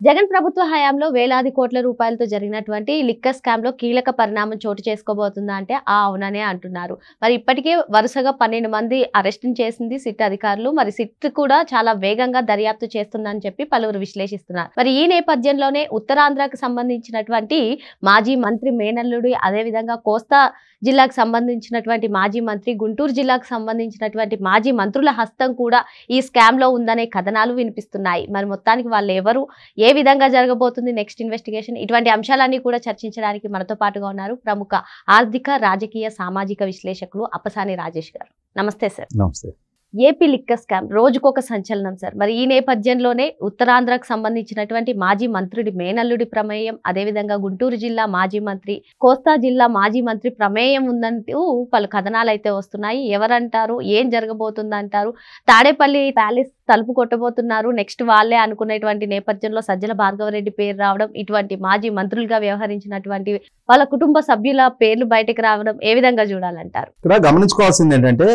జగన్ ప్రభుత్వ హయాంలో వేలాది కోట్ల రూపాయలతో జరిగినటువంటి లిక్కర్ స్కామ్ లో కీలక పరిణామం చోటు చేసుకోబోతుందా అంటే అవుననే అంటున్నారు. మరి ఇప్పటికే వరుసగా 12 మంది అరెస్ట్ చేసింది సిట్ అధికారులు. మరి సిట్ కూడా చాలా వేగంగా దర్యాప్తు చేస్తుందని చెప్పి పలువురు విశ్లేషిస్తున్నారు. మరి ఈ నేపథ్యంలోనే ఉత్తరాంధ్రకు సంబంధించినటువంటి మాజీ మంత్రి మేనల్లుడి, అదే విధంగా కోస్తా జిల్లాకు సంబంధించినటువంటి మాజీ మంత్రి, గుంటూరు జిల్లాకు సంబంధించినటువంటి మాజీ మంత్రుల హస్తం కూడా ఈ స్కామ్ లో ఉందనే కథనాలు వినిపిస్తున్నాయి. మరి మొత్తానికి వాళ్ళు ఎవరు, ఏ విధంగా జరగబోతుంది నెక్స్ట్ ఇన్వెస్టిగేషన్, ఇటువంటి అంశాలన్నీ కూడా చర్చించడానికి మనతో పాటుగా ఉన్నారు ప్రముఖ ఆర్థిక, రాజకీయ, సామాజిక విశ్లేషకులు అప్పసాని రాజేష్ గారు. నమస్తే సార్. నమస్తే. ఏపీ లిక్కర్ స్కామ్ రోజుకొక సంచలనం సార్. మరి ఈ నేపథ్యంలోనే ఉత్తరాంధ్రకు సంబంధించినటువంటి మాజీ మంత్రుడి మేనల్లుడి ప్రమేయం, అదేవిధంగా గుంటూరు జిల్లా మాజీ మంత్రి, కోస్తా జిల్లా మాజీ మంత్రి ప్రమేయం ఉందంటూ పలు కథనాలు అయితే వస్తున్నాయి. ఎవరంటారు, ఏం జరగబోతుందంటారు, తాడేపల్లి ప్యాలెస్ తలుపు కొట్టబోతున్నారు నెక్స్ట్ వాళ్ళే అనుకునేటువంటి నేపథ్యంలో సజ్జల భార్గవరెడ్డి పేరు రావడం, ఇటువంటి మాజీ మంత్రులుగా వ్యవహరించినటువంటి వాళ్ళ కుటుంబ సభ్యుల పేర్లు బయటకు రావడం ఏ విధంగా చూడాలంటారు? ఇక్కడ గమనించుకోవాల్సింది ఏంటంటే,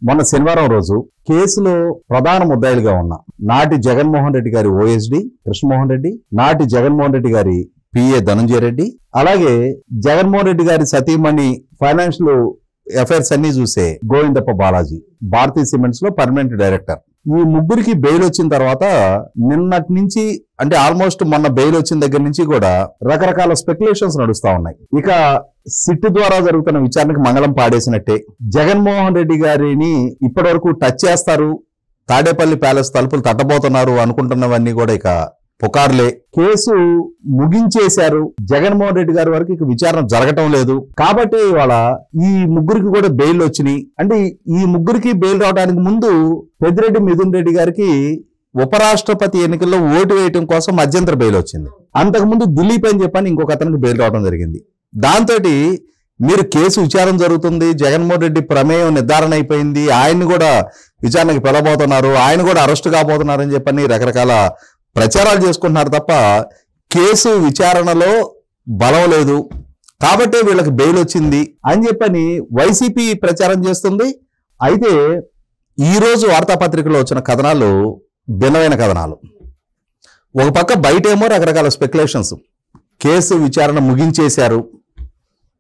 మొన్న శనివారం రోజు కేసులో ప్రధాన ముద్దాయిలుగా ఉన్న నాటి జగన్మోహన్ రెడ్డి గారి ఓఎస్డి కృష్ణమోహన్ రెడ్డి, నాటి జగన్మోహన్ రెడ్డి గారి పిఏ ధనంజయ రెడ్డి, అలాగే జగన్మోహన్ రెడ్డి గారి సతీమణి ఫైనాన్షియల్ అఫైర్స్ అన్ని చూసే గోవిందప్ప బాలాజీ, భారతీయ సిమెంట్స్ లో పర్మనెంట్ డైరెక్టర్, ఈ ముగ్గురికి బెయిల్ వచ్చిన తర్వాత నిన్నటి నుంచి అంటే ఆల్మోస్ట్ మొన్న బెయిల్ వచ్చిన దగ్గర నుంచి కూడా రకరకాల స్పెక్యులేషన్స్ నడుస్తా ఉన్నాయి. ఇక సిట్ ద్వారా జరుగుతున్న విచారణకు మంగళం పాడేసినట్టే. జగన్మోహన్ రెడ్డి గారిని ఇప్పటి వరకు టచ్ చేస్తారు, తాడేపల్లి ప్యాలెస్ తలుపులు తట్టబోతున్నారు అనుకుంటున్నవన్నీ కూడా ఇక పుకార్లే. కేసు ముగించేశారు, జగన్మోహన్ రెడ్డి గారి వరకు ఇక విచారణ జరగటం లేదు. కాబట్టి ఇవాళ ఈ ముగ్గురికి కూడా బెయిల్ వచ్చినాయి. అంటే ఈ ముగ్గురికి బెయిల్ రావడానికి ముందు పెద్దిరెడ్డి మిథున్ రెడ్డి గారికి ఉపరాష్ట్రపతి ఎన్నికల్లో ఓటు వేయటం కోసం మధ్యంతర బెయిల్ వచ్చింది. అంతకుముందు దిలీప్ అని చెప్పని ఇంకొక అతనికి బెయిల్ రావడం జరిగింది. దాంతో మీరు కేసు విచారణ జరుగుతుంది, జగన్మోహన్ రెడ్డి ప్రమేయం నిర్ధారణ అయిపోయింది, ఆయన్ని కూడా విచారణకి పిలవబోతున్నారు, ఆయన కూడా అరెస్ట్ కాబోతున్నారు అని చెప్పని రకరకాల ప్రచారాలు చేసుకుంటున్నారు తప్ప కేసు విచారణలో బలం లేదు. కాబట్టి వీళ్ళకి బెయిల్ వచ్చింది అని చెప్పని వైసీపీ ప్రచారం చేస్తుంది. అయితే ఈరోజు వార్తాపత్రికలో వచ్చిన కథనాలు భిన్నమైన కథనాలు. ఒక పక్క బయటేమో రకరకాల స్పెక్యులేషన్స్, కేసు విచారణ ముగించేశారు,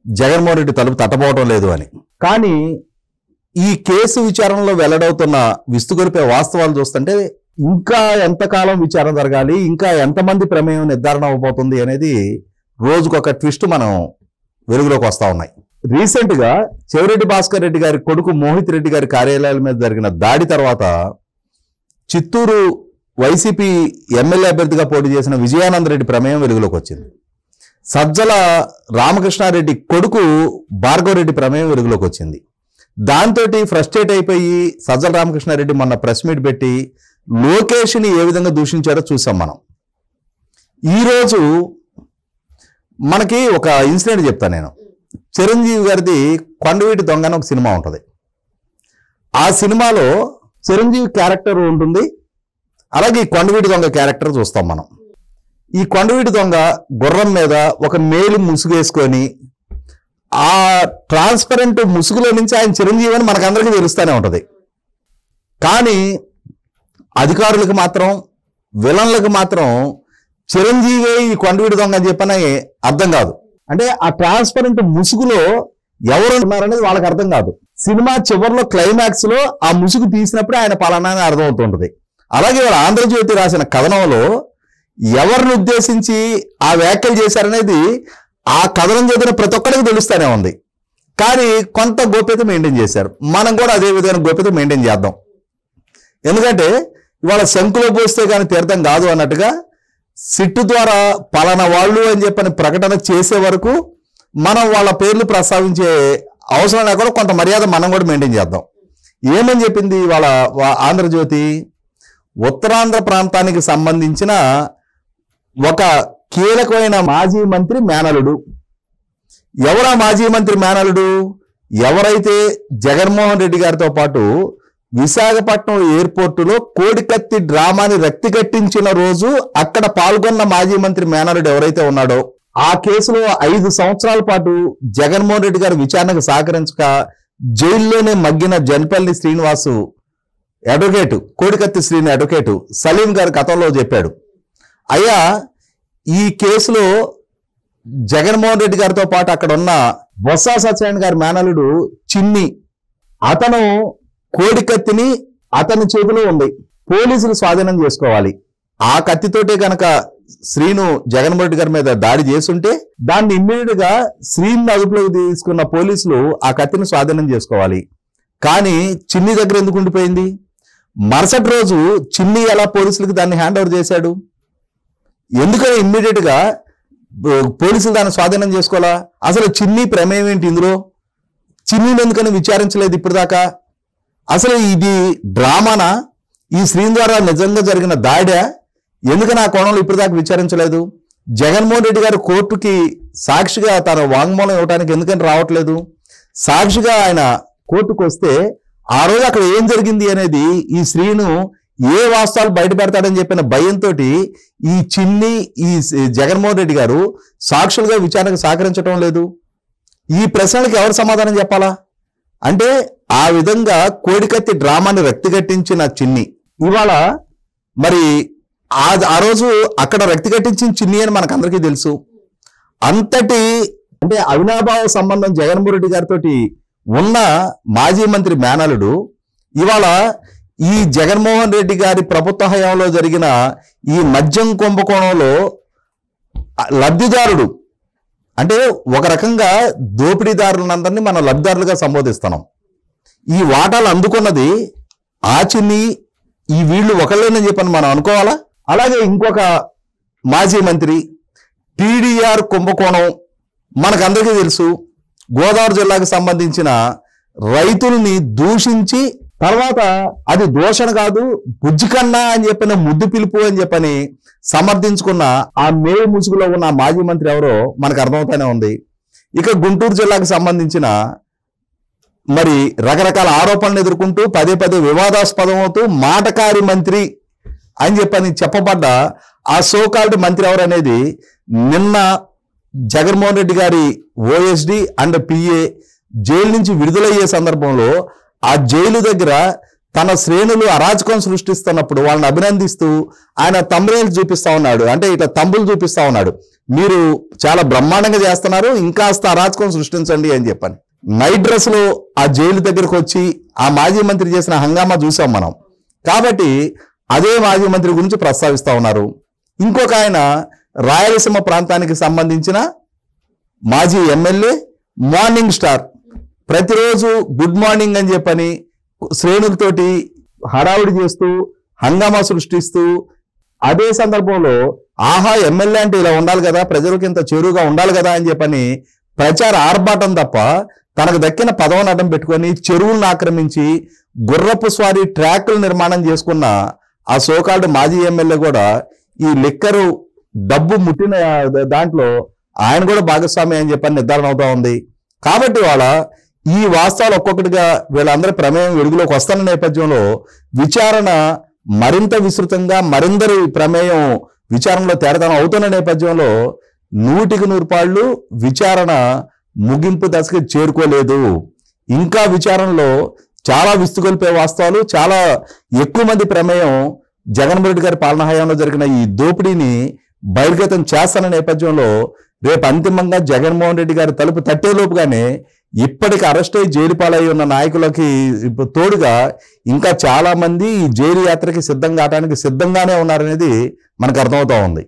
జగన్మోహన్ రెడ్డి తలుపు తట్టబోవటం లేదు అని. కానీ ఈ కేసు విచారణలో వెల్లడవుతున్న విస్తుగొలిపే వాస్తవాలు చూస్తుంటే ఇంకా ఎంతకాలం విచారణ జరగాలి, ఇంకా ఎంతమంది ప్రమేయం నిర్ధారణ అవబోతుంది అనేది రోజుకొక ట్విస్ట్ మనం వెలుగులోకి వస్తా ఉన్నాయి. రీసెంట్ గా చెవిరెడ్డి భాస్కర్ రెడ్డి గారి కొడుకు మోహిత్ రెడ్డి గారి కార్యాలయాల మీద జరిగిన దాడి తర్వాత చిత్తూరు వైసీపీ ఎమ్మెల్యే అభ్యర్థిగా పోటీ చేసిన విజయానంద రెడ్డి ప్రమేయం వెలుగులోకి వచ్చింది. సజ్జల రామకృష్ణారెడ్డి కొడుకు భార్గవ రెడ్డి ప్రమేయం వెలుగులోకి వచ్చింది. దాంతో ఫ్రస్ట్రేట్ అయిపోయి సజ్జల రామకృష్ణారెడ్డి మొన్న ప్రెస్ మీట్ పెట్టి లోకేష్ని ఏ విధంగా దూషించారో చూసాం మనం. ఈరోజు మనకి ఒక ఇన్సిడెంట్ చెప్తాను నేను. చిరంజీవి గారిది కొండవీటి దొంగ అని ఒక సినిమా ఉంటుంది. ఆ సినిమాలో చిరంజీవి క్యారెక్టర్ ఉంటుంది, అలాగే ఈ కొండవీటి దొంగ క్యారెక్టర్ చూస్తాం మనం. ఈ కొండవీటి దొంగ గుర్రం మీద ఒక మేలు ముసుగేసుకొని ఆ ట్రాన్స్పరెంట్ ముసుగులో నుంచి ఆయన చిరంజీవి అని మనకందరికీ తెలుస్తూనే ఉంటుంది. కానీ అధికారులకు మాత్రం, విలన్లకు మాత్రం చిరంజీవి ఈ కొండవీటి దొంగ అని చెప్పని అర్థం కాదు. అంటే ఆ ట్రాన్స్పరెంట్ ముసుగులో ఎవరు ఉన్నారనేది వాళ్ళకి అర్థం కాదు. సినిమా చివరిలో క్లైమాక్స్ లో ఆ ముసుగు తీసినప్పుడే ఆయన పలానా అని అర్థం అవుతుంటది. అలాగే వాళ్ళ ఆంధ్రజ్యోతి రాసిన కథనంలో ఎవరిని ఉద్దేశించి ఆ వ్యాఖ్యలు చేశారనేది ఆ కథనం చదివిన ప్రతి ఒక్కరికి తెలుస్తూనే ఉంది. కానీ కొంత గోప్యత మెయింటైన్ చేశారు. మనం కూడా అదే విధమైన గోప్యత మెయింటైన్ చేద్దాం. ఎందుకంటే ఇవాళ శంకులో పోస్తే కానీ తీర్థం కాదు అన్నట్టుగా సిట్టు ద్వారా పలానా వాళ్ళు అని చెప్పని ప్రకటన చేసే వరకు మనం వాళ్ళ పేర్లు ప్రస్తావించే అవసరం లేకుండా కొంత మర్యాద మనం కూడా మెయింటైన్ చేద్దాం. ఏమని చెప్పింది వాళ్ళ ఆంధ్రజ్యోతి? ఉత్తరాంధ్ర ప్రాంతానికి సంబంధించిన ఒక కీలకమైన మాజీ మంత్రి మేనలుడు. ఎవరా మాజీ మంత్రి మేనలుడు? ఎవరైతే జగన్మోహన్ రెడ్డి గారితో పాటు విశాఖపట్నం ఎయిర్పోర్టులో కోడికత్తి డ్రామాని రక్తి కట్టించిన రోజు అక్కడ పాల్గొన్న మాజీ మంత్రి మేనలుడు ఎవరైతే ఉన్నాడో, ఆ కేసులో 5 సంవత్సరాల పాటు జగన్మోహన్ రెడ్డి గారు విచారణకు సహకరించక జైల్లోనే మగ్గిన జన్పల్లి శ్రీనివాసు అడ్వకేటు, కోడికత్తి శ్రీని అడ్వకేటు సలీం గారు గతంలో చెప్పాడు. అయ్యా ఈ కేసులో జగన్మోహన్ రెడ్డి గారితో పాటు అక్కడ ఉన్న బొత్స సత్యనారాయణ గారి మేనలుడు చిన్ని, అతను కోడికత్తిని అతని చేతిలో ఉంది, పోలీసులు స్వాధీనం చేసుకోవాలి. ఆ కత్తితోటే కనుక శ్రీను జగన్మోహన్ రెడ్డి గారి మీద దాడి చేసుంటే దాన్ని ఇమ్మీడియట్ గా శ్రీను అదుపులోకి తీసుకున్న పోలీసులు ఆ కత్తిని స్వాధీనం చేసుకోవాలి. కానీ చిన్ని దగ్గర ఎందుకు ఉండిపోయింది? మరుసటి రోజు చిన్ని ఎలా పోలీసులకు దాన్ని హ్యాండ్ ఓవర్ చేశాడు? ఎందుకని ఇమ్మీడియట్ గా పోలీసులు దాన్ని స్వాధీనం చేసుకోవాలా? అసలు చిన్ని ప్రమేయం ఏంటి ఇందులో? చిన్నీని ఎందుకని విచారించలేదు ఇప్పుడు దాకా? అసలు ఇది డ్రామానా? ఈ శ్రీను ద్వారా నిజంగా జరిగిన దాడా? ఎందుకని ఆ కోణంలో ఇప్పుడు దాకా విచారించలేదు? జగన్మోహన్ రెడ్డి గారు కోర్టుకి సాక్షిగా తన వాంగ్మూలం ఇవ్వడానికి ఎందుకని రావట్లేదు? సాక్షిగా ఆయన కోర్టుకు వస్తే ఆ రోజు అక్కడ ఏం జరిగింది అనేది ఈ శ్రీను ఏ వాస్తవాలు బయట పెడతాడని చెప్పిన భయంతో ఈ చిన్ని ఈ జగన్మోహన్ రెడ్డి గారు సాక్షులుగా విచారణకు సహకరించడం లేదు. ఈ ప్రశ్నలకు ఎవరు సమాధానం చెప్పాలా? అంటే ఆ విధంగా కోడికత్తి డ్రామాని రక్తిగట్టించిన చిన్ని ఇవాళ మరి ఆ రోజు అక్కడ రక్తిగట్టించిన చిన్ని అని మనకందరికీ తెలుసు. అంతటి అంటే అవినాభావ సంబంధం జగన్మోహన్ రెడ్డి గారితో ఉన్న మాజీ మంత్రి మేనలుడు ఇవాళ ఈ జగన్మోహన్ రెడ్డి గారి ప్రభుత్వ హయాంలో జరిగిన ఈ మద్యం కుంభకోణంలో లబ్ధిదారుడు, అంటే ఒక రకంగా దోపిడీదారులందరినీ మనం లబ్ధిదారులుగా సంబోధిస్తున్నాం. ఈ వాటాలు అందుకున్నది ఆ చిన్ని, ఈ వీళ్ళు ఒకళ్ళేనని చెప్పని మనం అనుకోవాలా? అలాగే ఇంకొక మాజీ మంత్రి టీడీఆర్ కుంభకోణం మనకందరికీ తెలుసు. గోదావరి జిల్లాకు సంబంధించిన రైతుల్ని దూషించి తర్వాత అది దూషణ కాదు బుజ్జికన్నా అని చెప్పిన ముద్దు పిలుపు అని చెప్పని సమర్థించుకున్న ఆ మేలు ముసుగులో ఉన్న మాజీ మంత్రి ఎవరో మనకు అర్థమవుతానే ఉంది. ఇక గుంటూరు జిల్లాకు సంబంధించిన మరి రకరకాల ఆరోపణలు ఎదుర్కొంటూ పదే పదే వివాదాస్పదం అవుతూ మాటకారి మంత్రి అని చెప్పని చెప్పబడ్డ ఆ సోకాల్డ్ మంత్రి ఎవరు అనేది నిన్న జగన్మోహన్ రెడ్డి గారి ఓఎస్డి అండ్ పిఏ జైలు నుంచి విడుదలయ్యే సందర్భంలో ఆ జైలు దగ్గర తన శ్రేణులు అరాచకం సృష్టిస్తున్నప్పుడు వాళ్ళని అభినందిస్తూ ఆయన తంబులు చూపిస్తా ఉన్నాడు. అంటే ఇట్లా తంబులు చూపిస్తా ఉన్నాడు, మీరు చాలా బ్రహ్మాండంగా చేస్తున్నారు, ఇంకాస్త అరాచకం సృష్టించండి అని చెప్పని. నైట్ డ్రెస్ లో ఆ జైలు దగ్గరకు వచ్చి ఆ మాజీ మంత్రి చేసిన హంగామా చూసాం మనం. కాబట్టి అదే మాజీ మంత్రి గురించి ప్రస్తావిస్తా ఉన్నారు. ఇంకొక ఆయన రాయలసీమ ప్రాంతానికి సంబంధించిన మాజీ ఎమ్మెల్యే మార్నింగ్ స్టార్, ప్రతిరోజు గుడ్ మార్నింగ్ అని చెప్పని శ్రేణులతోటి హడావుడి చేస్తూ హంగామా సృష్టిస్తూ అదే సందర్భంలో ఆహా ఎమ్మెల్యే అంటే ఇలా ఉండాలి కదా, ప్రజలకు ఇంత చేరువుగా ఉండాలి కదా అని చెప్పని ప్రచార ఆర్భాటం తప్ప తనకు దక్కిన పదవిని అడ్డం పెట్టుకొని చెరువులను ఆక్రమించి గుర్రపు స్వారీ ట్రాక్లు నిర్మాణం చేసుకున్న ఆ సోకాల్డ్ మాజీ ఎమ్మెల్యే కూడా ఈ లిక్కరు డబ్బు ముట్టిన దాంట్లో ఆయన కూడా భాగస్వామి అని చెప్పని నిర్ధారణ అవుతా ఉంది. కాబట్టి వాళ్ళ ఈ వాస్తవాలు ఒక్కొక్కటిగా వీళ్ళందరి ప్రమేయం వెలుగులోకి వస్తున్న నేపథ్యంలో విచారణ మరింత విస్తృతంగా మరిందరి ప్రమేయం విచారణలో తేడతనం అవుతున్న నేపథ్యంలో 100% విచారణ ముగింపు దశకి చేరుకోలేదు. ఇంకా విచారణలో చాలా విస్తుగొల్పే వాస్తవాలు, చాలా ఎక్కువ మంది ప్రమేయం జగన్మోహన్ రెడ్డి గారి పాలనా హయాంలో జరిగిన ఈ దోపిడీని బహిర్గతం చేస్తున్న నేపథ్యంలో రేపు అంతిమంగా జగన్మోహన్ రెడ్డి గారి తలుపు తట్టేలోపుగానే ఇప్పటికి అరెస్ట్ అయ్యి జైలు పాలై ఉన్న నాయకులకి తోడుగా ఇంకా చాలా మంది ఈ జైలు యాత్రకి సిద్ధం కావడానికి సిద్ధంగానే ఉన్నారనేది మనకు అర్థమవుతా ఉంది.